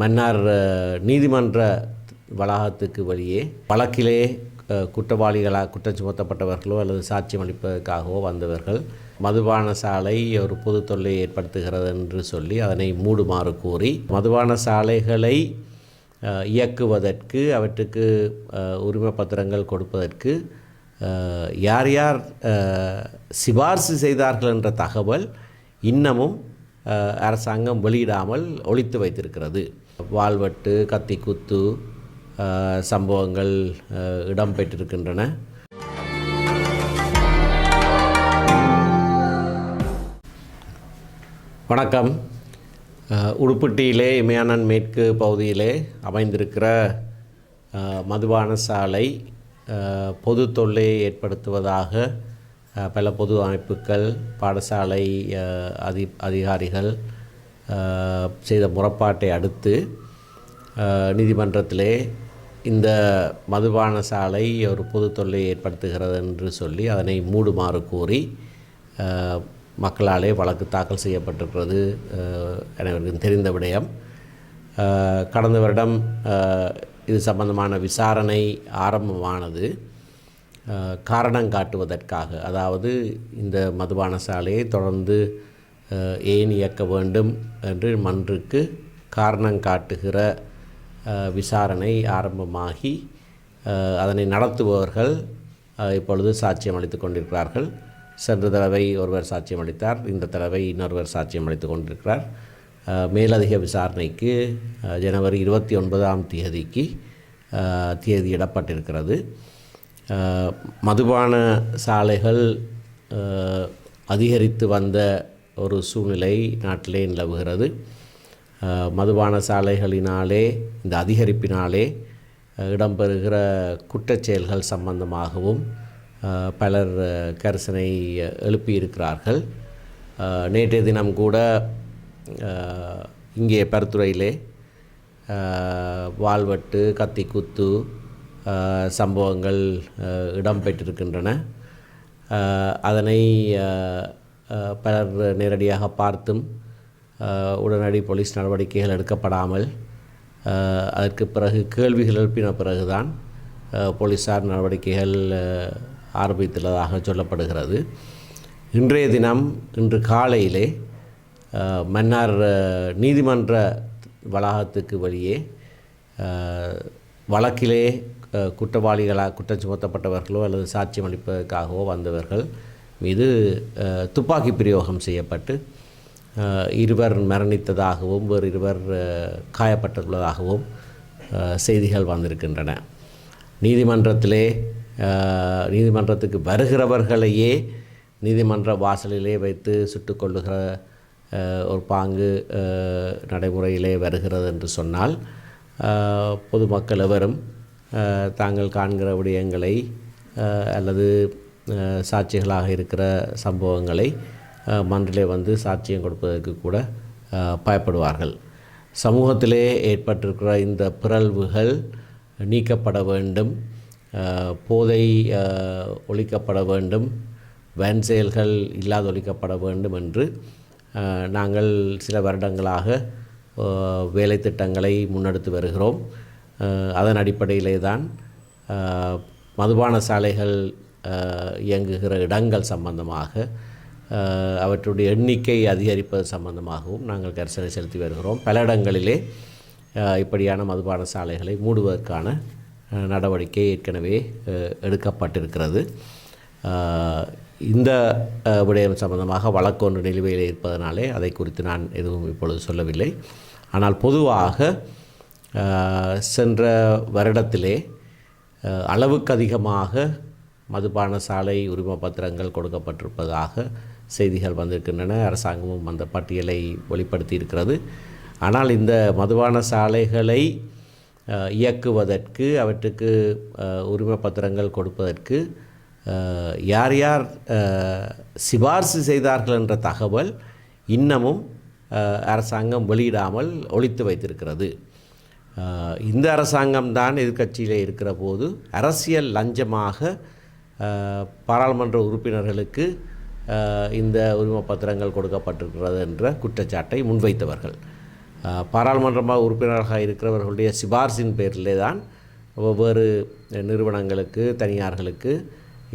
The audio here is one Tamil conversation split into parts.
மன்னார் நீதிமன்ற வளாகத்துக்கு வெளியே வழக்கிலே குற்றவாளிகளாக குற்றம் சுமத்தப்பட்டவர்களோ அல்லது சாட்சியம் அளிப்பதற்காகவோ வந்தவர்கள் மதுபான சாலை ஒரு பொது தொல்லை ஏற்படுத்துகிறது என்று சொல்லி அதனை மூடுமாறு கூறி மதுபான சாலைகளை இயக்குவதற்கு அவற்றுக்கு உரிமை பத்திரங்கள் கொடுப்பதற்கு யார் யார் சிபார்சு செய்தார்கள் என்ற தகவல் இன்னமும் அரசாங்கம் வெளியிடாமல் ஒளித்து வைத்திருக்கிறது. வாள்வெட்டு, கத்திக்குத்து சம்பவங்கள் இடம்பெற்றிருக்கின்றன. வணக்கம். உடுப்பிட்டியிலே இமயானன் மேற்கு பகுதியிலே அமைந்திருக்கிற மதுபான சாலை பொது தொல்லையை ஏற்படுத்துவதாக பல பொது அமைப்புகள், பாடசாலை அதிகாரிகள் செய்த முறைப்பாட்டை அடுத்து நீதிமன்றத்திலே இந்த மதுபான சாலை ஒரு பொது தொல்லையை ஏற்படுத்துகிறது என்று சொல்லி அதனை மூடுமாறு கூறி மக்களாலே வழக்கு தாக்கல் செய்யப்பட்டிருக்கிறது. அனைவருக்கும் தெரிந்த விடயம். கடந்த வருடம் இது சம்பந்தமான விசாரணை ஆரம்பமானது. காரணம் காட்டுவதற்காக, அதாவது இந்த மதுபான சாலையை தொடர்ந்து ஏன் இயக்க வேண்டும் என்று மன்றுக்கு காரணம் காட்டுகிற விசாரணை ஆரம்பமாகி அதனை நடத்துபவர்கள் இப்பொழுது சாட்சியம் அளித்து கொண்டிருக்கிறார்கள். சென்ற தடவை ஒருவர் சாட்சியம் அளித்தார், இந்த தடவை இன்னொருவர் சாட்சியம் அளித்து கொண்டிருக்கிறார். மேலதிக விசாரணைக்கு ஜனவரி 29ஆம் தேதிக்கு தேதியிடப்பட்டிருக்கிறது. மதுபான சாலைகள் அதிகரித்து வந்த ஒரு சூழ்நிலை நாட்டிலே நிலவுகிறது. மதுபான சாலைகளினாலே, இந்த அதிகரிப்பினாலே இடம்பெறுகிற குற்றச்செயல்கள் சம்பந்தமாகவும் பலர் கரிசனை எழுப்பியிருக்கிறார்கள். நேற்றைய தினம் கூட இங்கே பருத்துறையிலே வாள்வெட்டு, கத்திக்குத்து சம்பவங்கள் இடம்பெற்றிருக்கின்றன. அதனை பலர் நேரடியாக பார்த்தும் உடனடி போலீஸ் நடவடிக்கைகள் எடுக்கப்படாமல் அதற்கு பிறகு கேள்விகள் எழுப்பின பிறகுதான் போலீஸார் நடவடிக்கைகள் ஆரம்பித்துள்ளதாக சொல்லப்படுகிறது. இன்றைய தினம், இன்று காலையிலே மன்னார் நீதிமன்ற வளாகத்துக்கு வெளியே வழக்கிலே குற்றவாளிகளாக குற்றம் சுமத்தப்பட்டவர்களோ அல்லது சாட்சியம் அளிப்பதற்காகவோ வந்தவர்கள் மீது துப்பாக்கி பிரயோகம் செய்யப்பட்டு இருவர் மரணித்ததாகவும் வேறு இருவர் காயப்பட்டுள்ளதாகவும் செய்திகள் வந்திருக்கின்றன. நீதிமன்றத்துக்கு வருகிறவர்களையே நீதிமன்ற வாசலிலே வைத்து சுட்டு கொள்ளுகிற ஒரு பாங்கு நடைமுறையிலே வருகிறது என்று சொன்னால், பொதுமக்கள் எவரும் தாங்கள் காண்கிற விடயங்களை அல்லது சாட்சிகளாக இருக்கிற சம்பவங்களை மன்றிலே வந்து சாட்சியம் கொடுப்பதற்கு கூட பயப்படுவார்கள். சமூகத்திலே ஏற்பட்டிருக்கிற இந்த பிறழ்வுகள் நீக்கப்பட வேண்டும், போதை ஒழிக்கப்பட வேண்டும், வன் செயல்கள் இல்லாதொழிக்கப்பட வேண்டும் என்று நாங்கள் சில வருடங்களாக வேலை திட்டங்களை முன்னெடுத்து வருகிறோம். அதன் அடிப்படையிலே தான் மதுபான சாலைகள் இயங்குகிற இடங்கள் சம்பந்தமாக அவற்றுடைய எண்ணிக்கை அதிகரிப்பது சம்பந்தமாகவும் நாங்கள் கரிசனை செலுத்தி வருகிறோம். பல இடங்களிலே இப்படியான மதுபான சாலைகளை மூடுவதற்கான நடவடிக்கை ஏற்கனவே எடுக்கப்பட்டிருக்கிறது. இந்த விடயம் சம்பந்தமாக வழக்கு ஒன்று நிலுவையில் இருப்பதனாலே அதை குறித்து நான் எதுவும் இப்பொழுது சொல்லவில்லை. ஆனால் பொதுவாக சென்ற வருடத்திலே அளவுக்கு அதிகமாக மதுபான சாலை உரிம பத்திரங்கள் கொடுக்கப்பட்டிருப்பதாக செய்திகள் வந்திருக்கின்றன. அரசாங்கமும் அந்த பட்டியலை வெளிப்படுத்தி இருக்கிறது. ஆனால் இந்த மதுபான சாலைகளை இயக்குவதற்கு அவற்றுக்கு உரிம பத்திரங்கள் கொடுப்பதற்கு யார் யார் சிபார்சு செய்தார்கள் என்ற தகவல் இன்னமும் அரசாங்கம் வெளியிடாமல் ஒளித்து வைத்திருக்கிறது. இந்த அரசாங்கம்தான் எதிர்க்கட்சியிலே இருக்கிற போது அரசியல் லஞ்சமாக பாராளுமன்ற உறுப்பினர்களுக்கு இந்த உரிம பத்திரங்கள் கொடுக்கப்பட்டிருக்கிறது என்ற குற்றச்சாட்டை முன்வைத்தவர்கள். பாராளுமன்ற உறுப்பினராக இருக்கிறவர்களுடைய சிபார்சின் பேரிலே தான் ஒவ்வொரு நிறுவனங்களுக்கு தனியார்களுக்கு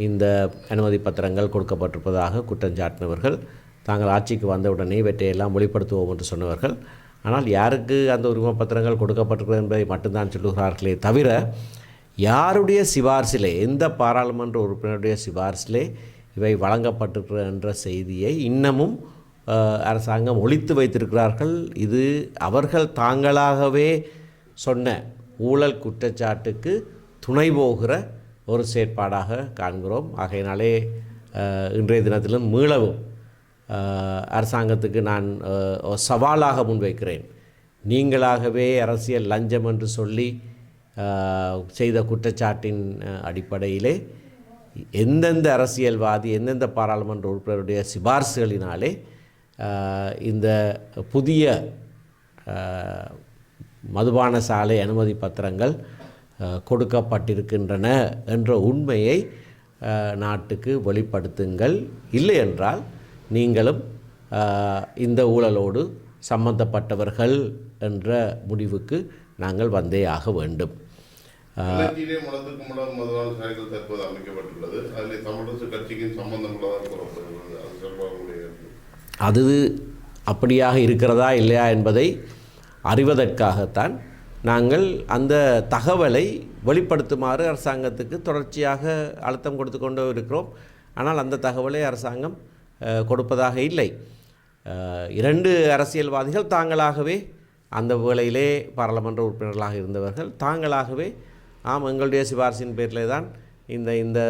இந்த அனுமதி பத்திரங்கள் கொடுக்கப்பட்டிருப்பதாக குற்றஞ்சாட்டினவர்கள். தாங்கள் ஆட்சிக்கு வந்தவுடனே இவற்றையெல்லாம் வெளிப்படுத்துவோம் என்று சொன்னவர்கள். ஆனால் யாருக்கு அந்த உரிமை பத்திரங்கள் கொடுக்கப்பட்டிருக்கிறது என்பதை மட்டும்தான் சொல்லுகிறார்களே தவிர யாருடைய சிபார்சிலே, எந்த பாராளுமன்ற உறுப்பினருடைய சிபார்சிலே இவை வழங்கப்பட்டிருக்கிற என்ற செய்தியை இன்னமும் அரசாங்கம் ஒளித்து வைத்திருக்கிறார்கள். இது அவர்கள் தாங்களாகவே சொன்ன ஊழல் குற்றச்சாட்டுக்கு துணை போகிற ஒரு செயற்பாடாக காண்கிறோம். ஆகையினாலே இன்றைய தினத்திலும் மீளவும் அரசாங்கத்துக்கு நான் சவாலாக முன்வைக்கிறேன். நீங்களாகவே அரசியல் லஞ்சம் என்று சொல்லி செய்த குற்றச்சாட்டின் அடிப்படையிலே எந்தெந்த அரசியல்வாதி, எந்தெந்த பாராளுமன்ற உறுப்பினருடைய சிபார்சுகளினாலே இந்த புதிய மதுபான சாலை அனுமதி பத்திரங்கள் கொடுக்கப்பட்டிருக்கின்றன என்ற உண்மையை நாட்டுக்கு வெளிப்படுத்துங்கள். இல்லை என்றால் நீங்களும் இந்த ஊழலோடு சம்பந்தப்பட்டவர்கள் என்ற முடிவுக்கு நாங்கள் வந்தே ஆக வேண்டும். அது அப்படியாக இருக்கிறதா இல்லையா என்பதை அறிவதற்காகத்தான் நாங்கள் அந்த தகவலை வெளிப்படுத்துமாறு அரசாங்கத்துக்கு தொடர்ச்சியாக அழுத்தம் கொடுத்து கொண்டு இருக்கிறோம். ஆனால் அந்த தகவலை அரசாங்கம் கொடுப்பதாக இல்லை. 2 அரசியல்வாதிகள் தாங்களாகவே அந்த வேளையிலே பாராளுமன்ற உறுப்பினர்களாக இருந்தவர்கள் தாங்களாகவே எங்களுடைய சிபார்சின் பேரில் தான் இந்த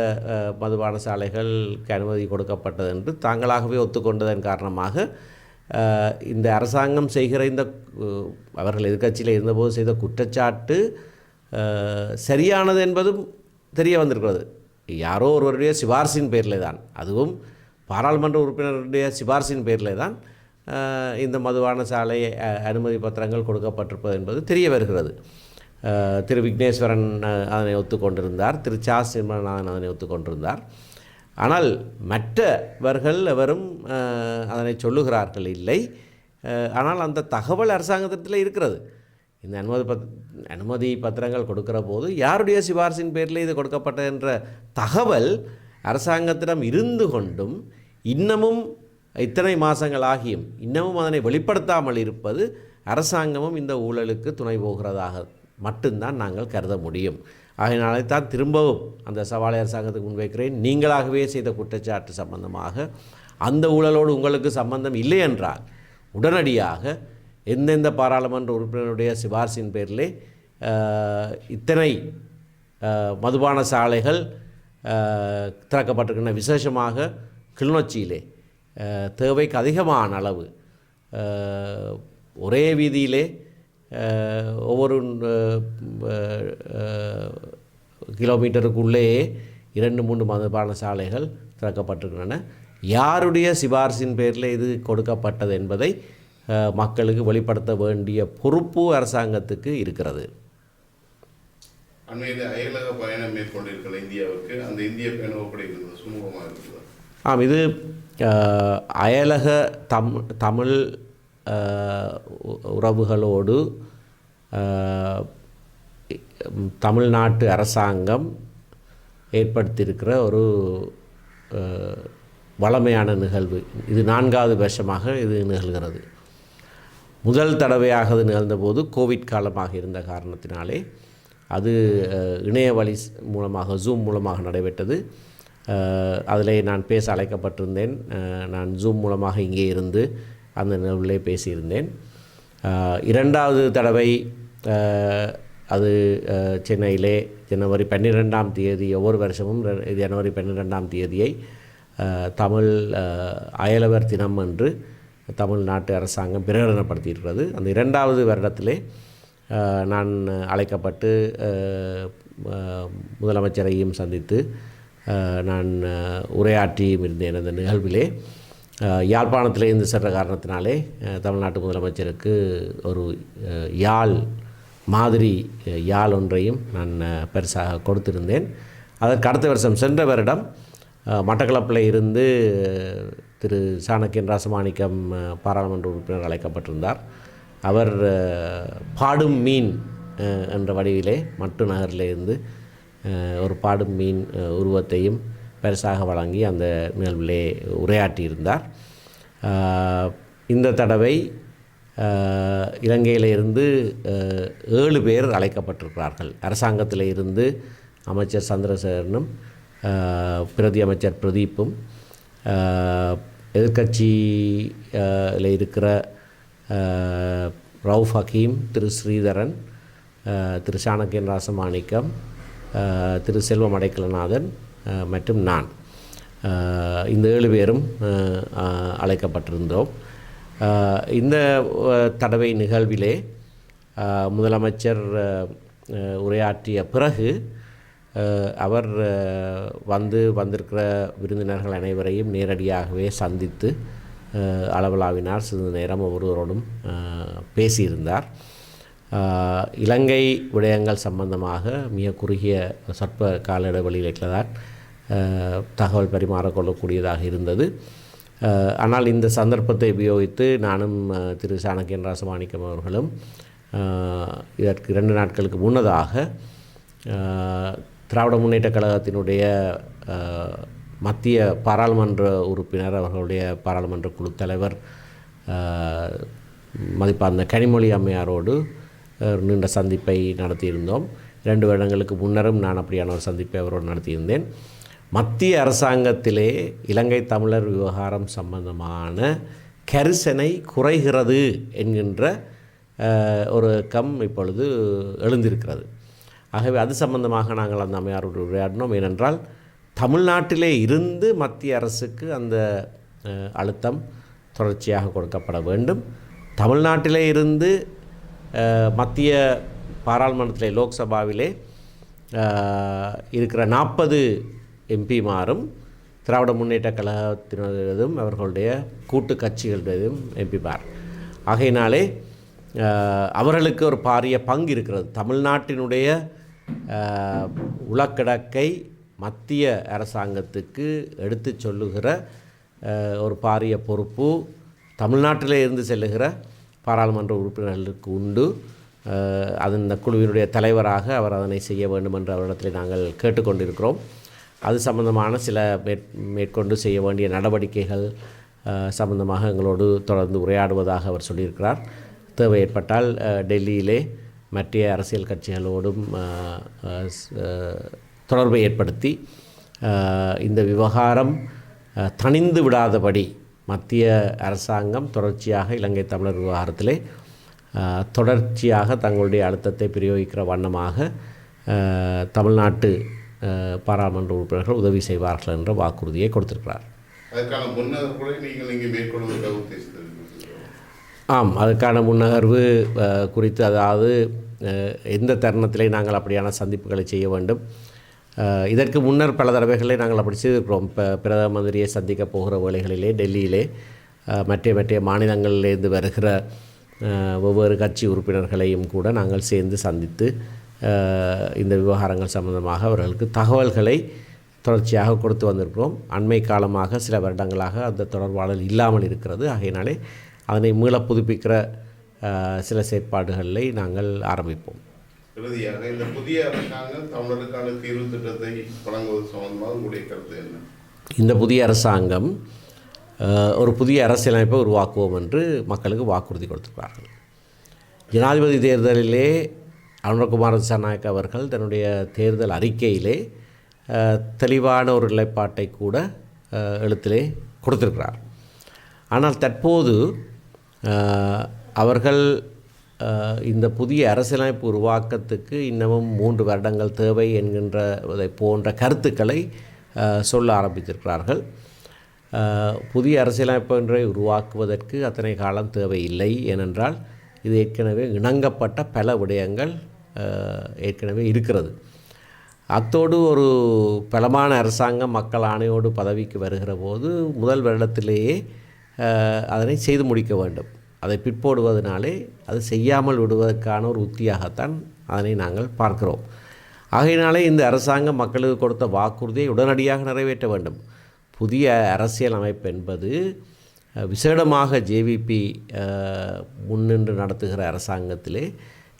மதுபான சாலைகளுக்கு அனுமதி கொடுக்கப்பட்டது என்று தாங்களாகவே ஒத்துக்கொண்டதன் காரணமாக இந்த அரசாங்கம் செய்கிற இந்த அவர்கள் எதிர்க்கட்சியில் இருந்தபோது செய்த குற்றச்சாட்டு சரியானது என்பதும் தெரிய வந்திருக்கிறது. யாரோ ஒருவருடைய சிபார்சின் பேரில் தான், அதுவும் பாராளுமன்ற உறுப்பினருடைய சிபார்சின் பேரில் தான் இந்த மதுபான சாலை அனுமதி பத்திரங்கள் கொடுக்கப்பட்டிருப்பது என்பது தெரிய வருகிறது. திரு விக்னேஸ்வரன் அதனை ஒத்துக்கொண்டிருந்தார், திரு சா சிம்மநாதன் அதனை ஒத்துக்கொண்டிருந்தார். ஆனால் மற்றவர்கள் எவரும் அதனை சொல்லுகிறார்கள் இல்லை. ஆனால் அந்த தகவல் அரசாங்கத்தில் இருக்கிறது. இந்த அனுமதி பத்திரங்கள் கொடுக்கிற போது யாருடைய சிபார்சின் பேரில் இது கொடுக்கப்பட்டது என்ற தகவல் அரசாங்கத்திடம் இருந்து கொண்டும் இன்னமும் இத்தனை மாதங்களாகியும் இன்னமும் அதனை வெளிப்படுத்தாமல் இருப்பது அரசாங்கமும் இந்த ஊழலுக்கு துணை போகிறதாக மட்டும்தான் நாங்கள் கருத முடியும். ஆகையினாலே தான் திரும்பவும் அந்த சவாலை அரசாங்கத்துக்கு முன்வைக்கிறேன். நீங்களாகவே செய்த குற்றச்சாட்டு சம்பந்தமாக அந்த ஊழலோடு உங்களுக்கு சம்பந்தம் இல்லை என்றால் உடனடியாக எந்தெந்த பாராளுமன்ற உறுப்பினருடைய சிபார்சின் பேரிலே இத்தனை மதுபான சாலைகள் திறக்கப்பட்டிருக்கின்றன, விசேஷமாக கிளிநொச்சியிலே தேவைக்கு அதிகமான அளவு ஒரே வீதியிலே ஒவ்வொரு கிலோமீட்டருக்குள்ளேயே 2-3 மதுபான சாலைகள் திறக்கப்பட்டிருக்கின்றன. யாருடைய சிபார்சின் பேரில் இது கொடுக்கப்பட்டது என்பதை மக்களுக்கு வெளிப்படுத்த வேண்டிய பொறுப்பு அரசாங்கத்துக்கு இருக்கிறது. அண்மையில் அயலக பயணம் மேற்கொண்டிருக்கிற இந்தியாவுக்கு அந்த இந்திய பயணம் எப்படி இருக்கிறது? சுமூகமாக இருக்கிறது? இது அயலக தமிழ் உறவுகளோடு தமிழ்நாட்டு அரசாங்கம் ஏற்படுத்தியிருக்கிற ஒரு வளமையான நிகழ்வு. இது 4வது வருஷமாக இது நிகழ்கிறது. முதல் தடவையாக அது நிகழ்ந்தபோது கோவிட் காலமாக இருந்த காரணத்தினாலே அது இணைய வழி மூலமாக ஜூம் மூலமாக நடைபெற்றது. அதில் நான் பேச அழைக்கப்பட்டிருந்தேன். நான் ஜூம் மூலமாக இங்கே இருந்து அந்த நிகழ்விலே பேசியிருந்தேன். 2வது தடவை அது சென்னையிலே ஜனவரி 12ஆம் தேதி, ஒவ்வொரு வருஷமும் ஜனவரி 12ஆம் தேதியை தமிழ் அயலவர் தினம் என்று தமிழ்நாட்டு அரசாங்கம் பிரகடனப்படுத்தியிருக்கிறது. அந்த 2வது வருடத்திலே நான் அழைக்கப்பட்டு முதலமைச்சரையும் சந்தித்து நான் உரையாற்றியும் இருந்தேன். அந்த நிகழ்விலே யாழ்ப்பாணத்திலே இருந்து சென்ற காரணத்தினாலே தமிழ்நாட்டு முதலமைச்சருக்கு ஒரு மாதிரி யாழ் ஒன்றையும் நான் பரிசாக கொடுத்திருந்தேன். அதற்கு அடுத்த வருஷம் சென்ற வருடம் மட்டக்களப்பில் இருந்து திரு சாணக்கியன் ராசமாணிக்கம் பாராளுமன்ற உறுப்பினர் அழைக்கப்பட்டிருந்தார். அவர் பாடும் மீன் என்ற வடிவிலே மட்டு நகரிலிருந்து ஒரு பாடும் மீன் உருவத்தையும் பரிசாக வழங்கி அந்த நிகழ்விலே உரையாற்றியிருந்தார். இந்த தடவை இலங்கையிலிருந்து 7 பேர் அழைக்கப்பட்டிருக்கிறார்கள். அரசாங்கத்தில் இருந்து அமைச்சர் சந்திரசேகரனும் பிரதி அமைச்சர் பிரதீப்பும், எதிர்க்கட்சியில் இருக்கிற ரவுஃப் ஹக்கீம், திரு ஸ்ரீதரன், திரு சாணக்கியன் ராசமாணிக்கம், திரு செல்வம் அடைக்கலநாதன் மற்றும் நான், இந்த 7 பேரும் அழைக்கப்பட்டிருந்தோம். இந்த தடவை நிகழ்விலே முதலமைச்சர் உரையாற்றிய பிறகு அவர் வந்திருக்கிற விருந்தினர்கள் அனைவரையும் நேரடியாகவே சந்தித்து அளவலாவினார். சிறிது நேரம் ஒவ்வொருவரோடும் பேசியிருந்தார். இலங்கை விடயங்கள் சம்பந்தமாக மிக குறுகிய சொற்ப கால இடைவெளியில் தான் தகவல் பரிமாறிக்கொள்ளக்கூடியதாக இருந்தது. ஆனால் இந்த சந்தர்ப்பத்தை உபயோகித்து நானும் திரு சாணக்கியன் ராசமாணிக்கம் அவர்களும் இதற்கு 2 நாட்களுக்கு முன்னதாக திராவிட முன்னேற்றக் கழகத்தினுடைய மத்திய பாராளுமன்ற உறுப்பினர், அவர்களுடைய பாராளுமன்ற குழு தலைவர் மதிப்பார்ந்த கனிமொழி அம்மையாரோடு நீண்ட சந்திப்பை நடத்தியிருந்தோம். 2 வருடங்களுக்கு முன்னரும் நான் அப்படியான ஒரு சந்திப்பை அவரோடு நடத்தியிருந்தேன். மத்திய அரசாங்கத்திலே இலங்கை தமிழர் விவகாரம் சம்பந்தமான கரிசனை குறைகிறது என்கின்ற ஒரு இப்பொழுது எழுந்திருக்கிறது. ஆகவே அது சம்பந்தமாக நாங்கள் அந்த அம்மையாரோடு உரையாடினோம். ஏனென்றால் தமிழ்நாட்டிலே இருந்து மத்திய அரசுக்கு அந்த அழுத்தம் தொடர்ச்சியாக கொடுக்கப்பட வேண்டும். தமிழ்நாட்டிலே இருந்து மத்திய பாராளுமன்றத்திலே லோக்சபாவிலே இருக்கிற 40 எம்பிமாரும் திராவிட முன்னேற்ற கழகத்தினதும் அவர்களுடைய கூட்டு கட்சிகளுடையதும் எம்பிமார். ஆகையினாலே அவர்களுக்கு ஒரு பாரிய பங்கு இருக்கிறது. தமிழ்நாட்டினுடைய உளக்கிடக்கை மத்திய அரசாங்கத்துக்கு எடுத்து சொல்லுகிற ஒரு பாரிய பொறுப்பு தமிழ்நாட்டிலே இருந்து செல்லுகிற பாராளுமன்ற உறுப்பினர்களுக்கு உண்டு. அந்த குழுவினுடைய தலைவராக அவர் அதனை செய்ய வேண்டும் என்ற அவரிடத்தில் நாங்கள் கேட்டுக்கொண்டிருக்கிறோம். அது சம்பந்தமான சில மேற்கொண்டு செய்ய வேண்டிய நடவடிக்கைகள் சம்பந்தமாக எங்களோடு தொடர்ந்து உரையாடுவதாக அவர் சொல்லியிருக்கிறார். தேவை ஏற்பட்டால் டெல்லியிலே மற்ற அரசியல் கட்சிகளோடும் தொடர்பை ஏற்படுத்தி இந்த விவகாரம் தணிந்து விடாதபடி மத்திய அரசாங்கம் தொடர்ச்சியாக இலங்கை தமிழர் விவகாரத்திலே தொடர்ச்சியாக தங்களுடைய அழுத்தத்தை பிரயோகிக்கிற வண்ணமாக தமிழ்நாட்டு பாராளுமன்ற உறுப்பினர்கள் உதவி செய்வார்கள் என்ற வாக்குறுதியை கொடுத்திருக்கிறார். அதற்கான முன்னகர்வுகளை நீங்கள் இங்கே மேற்கொள்வதற்காக உத்தேசித்திருக்கிறீர்கள்? ஆம், அதற்கான முன்னகர்வு குறித்து, அதாவது எந்த தருணத்திலே நாங்கள் அப்படியான சந்திப்புகளை செய்ய வேண்டும். இதற்கு முன்னர் பல தடவைகளை நாங்கள் அப்படி செய்திருக்கிறோம். இப்போ பிரதம மந்திரியை சந்திக்க போகிற வேளைகளிலே டெல்லியிலே மற்ற மாநிலங்களிலிருந்து வருகிற ஒவ்வொரு கட்சி உறுப்பினர்களையும் கூட நாங்கள் சேர்ந்து சந்தித்து இந்த விவகாரங்கள் சம்பந்தமாக அவர்களுக்கு தகவல்களை தொடர்ச்சியாக கொடுத்து வந்திருக்கிறோம். அண்மை காலமாக சில வருடங்களாக அந்த தொடர்பாடல் இல்லாமல் இருக்கிறது. ஆகையினாலே அதனை மீள புதுப்பிக்கிற சில செயற்பாடுகளை நாங்கள் ஆரம்பிப்போம். இறுதியாக இந்த புதிய அரசாங்கம் தமிழருக்கான தீர்வு திட்டத்தை வழங்குவது சம்பந்தமாக உங்களுடைய கருத்து என்ன? இந்த புதிய அரசாங்கம் ஒரு புதிய அரசியலமைப்பை உருவாக்குவோம் என்று மக்களுக்கு வாக்குறுதி கொடுத்திருக்கிறார்கள். ஜனாதிபதி தேர்தலிலே அனுரகுமார திசாநாயக்க அவர்கள் தன்னுடைய தேர்தல் அறிக்கையிலே தெளிவான ஒரு நிலைப்பாட்டை கூட எழுத்திலே கொடுத்திருக்கிறார். ஆனால் தற்போது அவர்கள் இந்த புதிய அரசியலமைப்பு உருவாக்கத்துக்கு இன்னமும் 3 வருடங்கள் தேவை என்கின்றதை போன்ற கருத்துக்களை சொல்ல ஆரம்பித்திருக்கிறார்கள். புதிய அரசியலமைப்பு ஒன்றை உருவாக்குவதற்கு அத்தனை காலம் தேவையில்லை. ஏனென்றால் இது ஏற்கனவே இணங்கப்பட்ட பல விடயங்கள் ஏற்கனவே இருக்கிறது. அத்தோடு ஒரு பலமான அரசாங்கம் மக்கள் ஆணையோடு பதவிக்கு வருகிற போது முதல் வருடத்திலேயே அதனை செய்து முடிக்க வேண்டும். அதை பிற்போடுவதனாலே அது செய்யாமல் விடுவதற்கான ஒரு உத்தியாகத்தான் அதனை நாங்கள் பார்க்கிறோம். ஆகையினாலே இந்த அரசாங்கம் மக்களுக்கு கொடுத்த வாக்குறுதியை உடனடியாக நிறைவேற்ற வேண்டும். புதிய அரசியல் அமைப்பு என்பது விசேடமாக ஜேவிபி முன்னின்று நடத்துகிற அரசாங்கத்திலே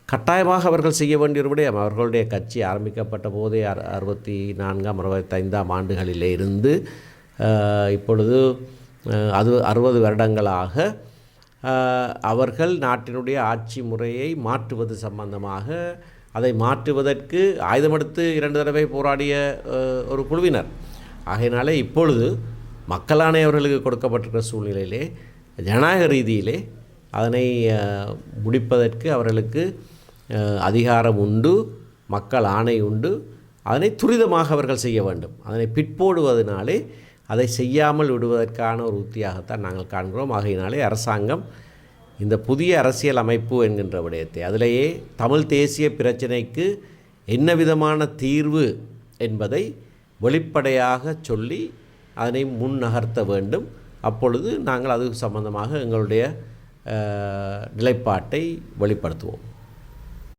கட்டாயமாக அவர்கள் செய்ய வேண்டிய ஒரு விடயம். அவர்களுடைய கட்சி ஆரம்பிக்கப்பட்ட போதே 64 65 ஆண்டுகளிலே இருந்து இப்பொழுது அது 60 வருடங்களாக அவர்கள் நாட்டினுடைய ஆட்சி முறையை மாற்றுவது சம்பந்தமாக, அதை மாற்றுவதற்கு ஆயுதமெடுத்து 2 தடவை போராடிய ஒரு குழுவினர். ஆகையினாலே இப்பொழுது மக்களாணை அவர்களுக்கு கொடுக்கப்பட்டிருக்கிற சூழ்நிலையிலே ஜனநாயக ரீதியிலே அதனை முடிப்பதற்கு அவர்களுக்கு அதிகாரம் உண்டு, மக்கள் ஆணை உண்டு. அதனை துரிதமாக அவர்கள் செய்ய வேண்டும். அதனை பிற்போடுவதனாலே அதை செய்யாமல் விடுவதற்கான ஒரு உத்தியாகத்தான் நாங்கள் காண்கிறோம். ஆகையினாலே அரசாங்கம் இந்த புதிய அரசியல் அமைப்பு என்கின்ற விடயத்தை, அதிலேயே தமிழ் தேசிய பிரச்சினைக்கு என்ன விதமான தீர்வு என்பதை வெளிப்படையாக சொல்லி அதனை முன்னகர்த்த வேண்டும். அப்பொழுது நாங்கள் அது சம்பந்தமாக எங்களுடைய நிலைப்பாட்டை வெளிப்படுத்துவோம்.